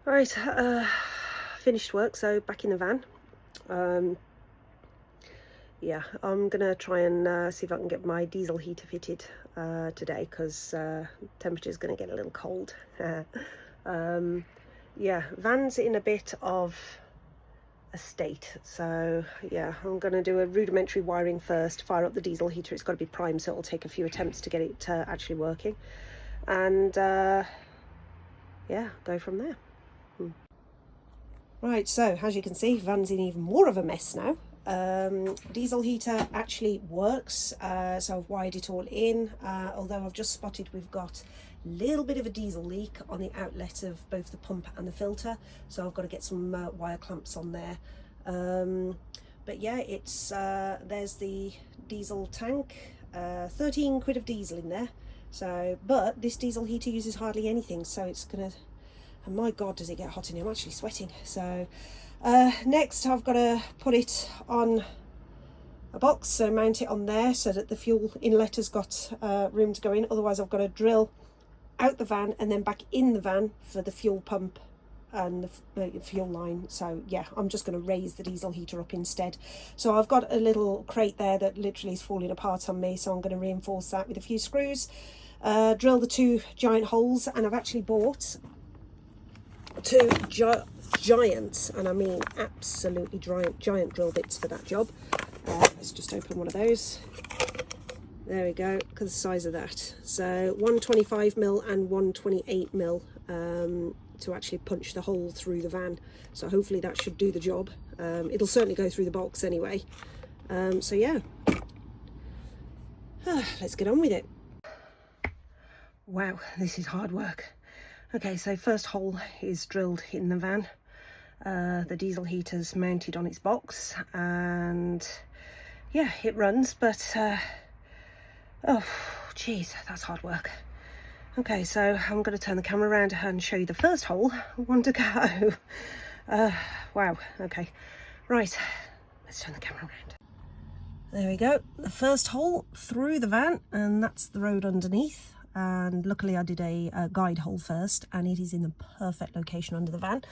Right, finished work, so back in the van. Yeah, I'm gonna try and see if I can get my diesel heater fitted today, because temperature is gonna get a little cold. Yeah, van's in a bit of a state, so yeah, I'm gonna do a rudimentary wiring first, fire up the diesel heater. It's got to be primed, so it'll take a few attempts to get it actually working, and yeah, go from there. Right, so as you can see, van's in even more of a mess now. Diesel heater actually works, so I've wired it all in, although I've just spotted we've got a little bit of a diesel leak on the outlet of both the pump and the filter, so I've got to get some wire clamps on there. But yeah, it's there's the diesel tank, 13 quid of diesel in there. So, but this diesel heater uses hardly anything, so it's gonna, and my god does it get hot in here. I'm actually sweating. So next I've got to put it on a box, so mount it on there so that the fuel inlet has got room to go in. Otherwise I've got to drill out the van and then back in the van for the fuel pump and the fuel line. So yeah, I'm just going to raise the diesel heater up instead. So I've got a little crate there that literally is falling apart on me, so I'm going to reinforce that with a few screws, drill the 2 giant holes, and I've actually bought 2 giant, and I mean absolutely giant drill bits for that job. Let's just open one of those. There we go. Look at the size of that. So 125mm and 128mm to actually punch the hole through the van. So hopefully that should do the job. It'll certainly go through the box anyway. So yeah, let's get on with it. Wow, this is hard work. Okay, so first hole is drilled in the van. The diesel heater's mounted on its box, and yeah, it runs, but oh geez, that's hard work. Okay, so I'm going to turn the camera around and show you the first hole. One to go. Wow, okay, right, let's turn the camera around. There we go, the first hole through the van, and that's the road underneath. And luckily I did a guide hole first, and it is in the perfect location under the van.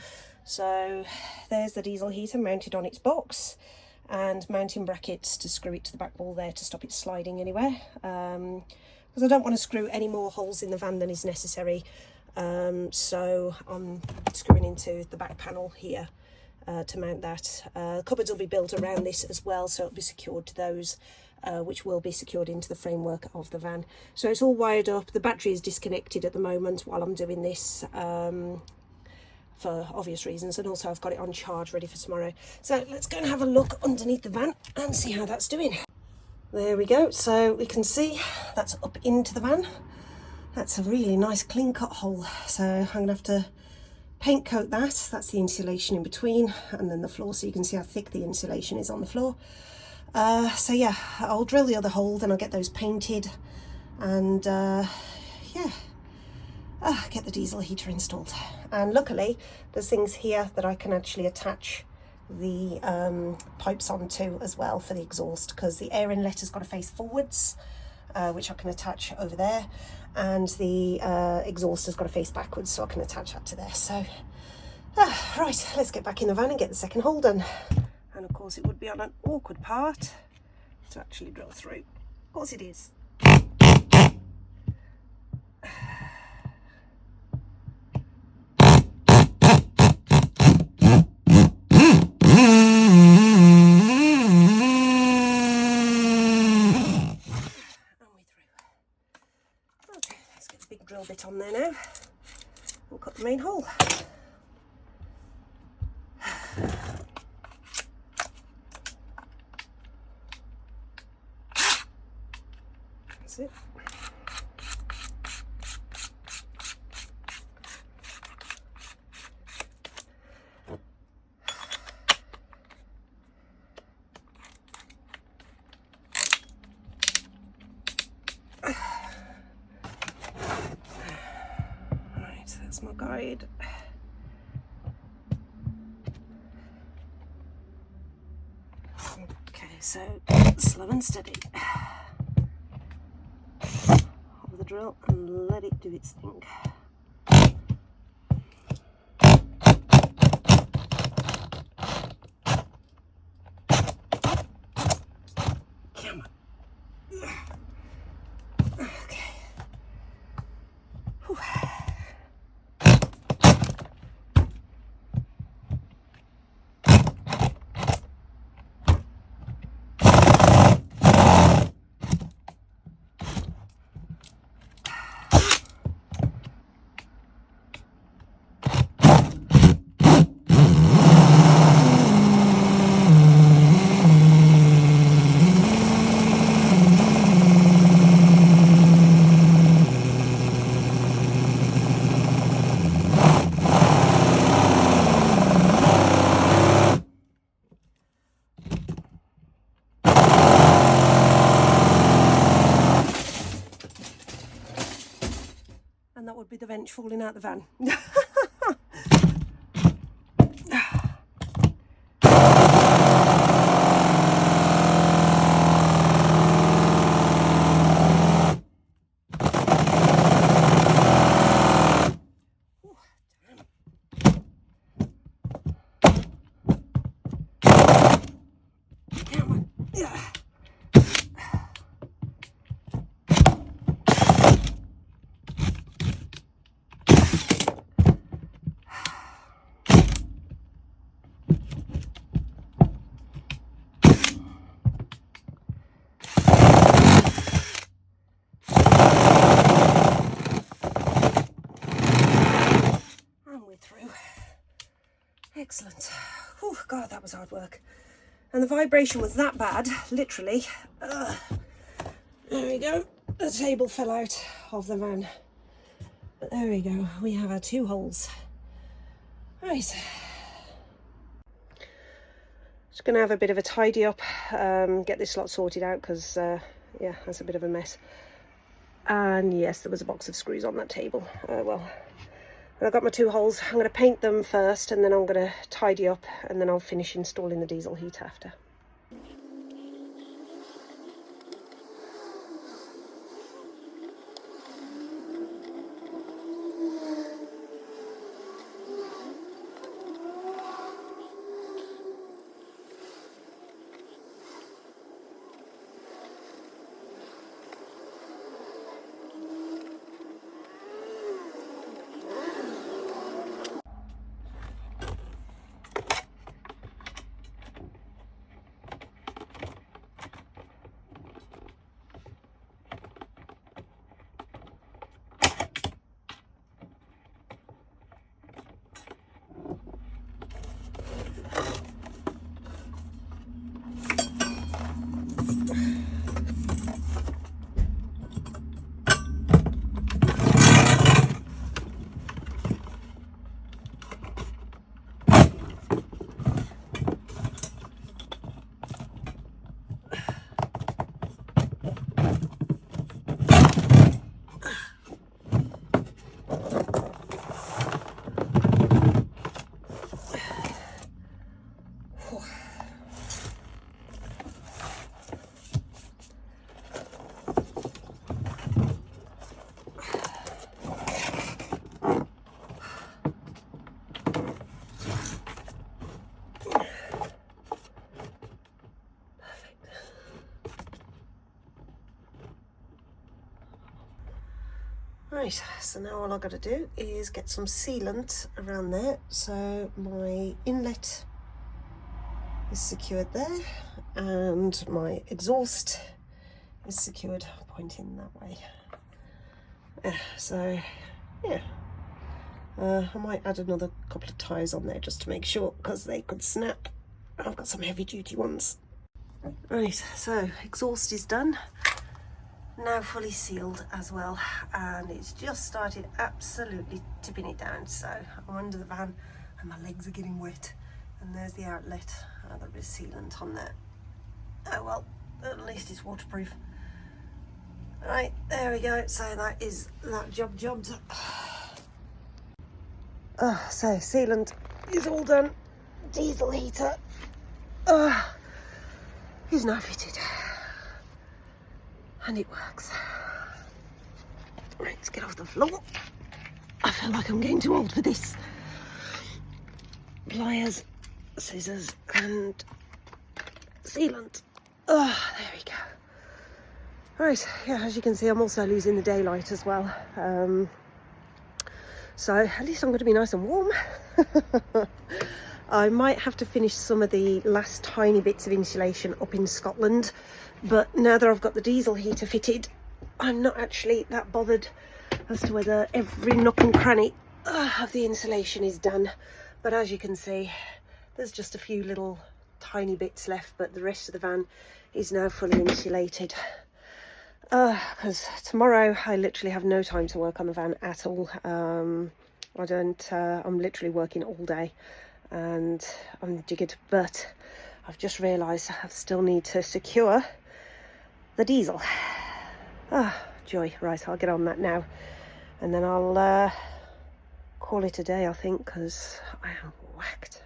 So there's the diesel heater mounted on its box, and mounting brackets to screw it to the back wall there to stop it sliding anywhere, because I don't want to screw any more holes in the van than is necessary. So I'm screwing into the back panel here to mount that. Cupboards will be built around this as well, so it'll be secured to those, which will be secured into the framework of the van. So it's all wired up. The battery is disconnected at the moment while I'm doing this, for obvious reasons, and also I've got it on charge ready for tomorrow. So let's go and have a look underneath the van and see how that's doing. There we go, so we can see that's up into the van. That's a really nice clean cut hole, so I'm gonna have to paint coat that. That's the insulation in between, and then the floor, so you can see how thick the insulation is on the floor. So yeah, I'll drill the other hole, then I'll get those painted, and yeah, get the diesel heater installed. And luckily there's things here that I can actually attach the pipes onto as well for the exhaust, because the air inlet has got to face forwards, which I can attach over there, and the exhaust has got to face backwards, so I can attach that to there. So right, let's get back in the van and get the second hole done. And of course it would be on an awkward part to actually drill through. Of course it is. Big drill bit on there now. We'll cut the main hole. That's it. That's my guide. Okay, so slow and steady. Hold the drill and let it do its thing. bench falling out the van. Excellent. Oh God, that was hard work. And the vibration was that bad, literally. There we go. The table fell out of the van. But there we go. We have our 2 holes. Right. Just going to have a bit of a tidy up, get this lot sorted out because, yeah, that's a bit of a mess. And yes, there was a box of screws on that table. Well, I've got my 2 holes. I'm going to paint them first and then I'm going to tidy up and then I'll finish installing the diesel heat after. Right, so now all I've got to do is get some sealant around there. So my inlet is secured there and my exhaust is secured pointing that way. So yeah, I might add another couple of ties on there just to make sure because they could snap. I've got some heavy duty ones. Right, so exhaust is done. Now fully sealed as well, and it's just started absolutely tipping it down. So I'm under the van and my legs are getting wet, and there's the outlet. There is sealant on there. Oh well, at least it's waterproof. Right, there we go. So that is that jobbed. So sealant is all done. Diesel heater is now fitted. And it works. Right, let's get off the floor. I feel like I'm getting too old for this. Pliers, scissors, and sealant. There we go. Right, yeah, as you can see, I'm also losing the daylight as well. So at least I'm going to be nice and warm. I might have to finish some of the last tiny bits of insulation up in Scotland, but now that I've got the diesel heater fitted, I'm not actually that bothered as to whether every nook and cranny of the insulation is done. But as you can see, there's just a few little tiny bits left, but the rest of the van is now fully insulated. Because tomorrow I literally have no time to work on the van at all. I'm literally working all day and I'm jiggered, but I've just realised I still need to secure the diesel. Joy. Right, I'll get on that now and then I'll call it a day, I think, because I am whacked.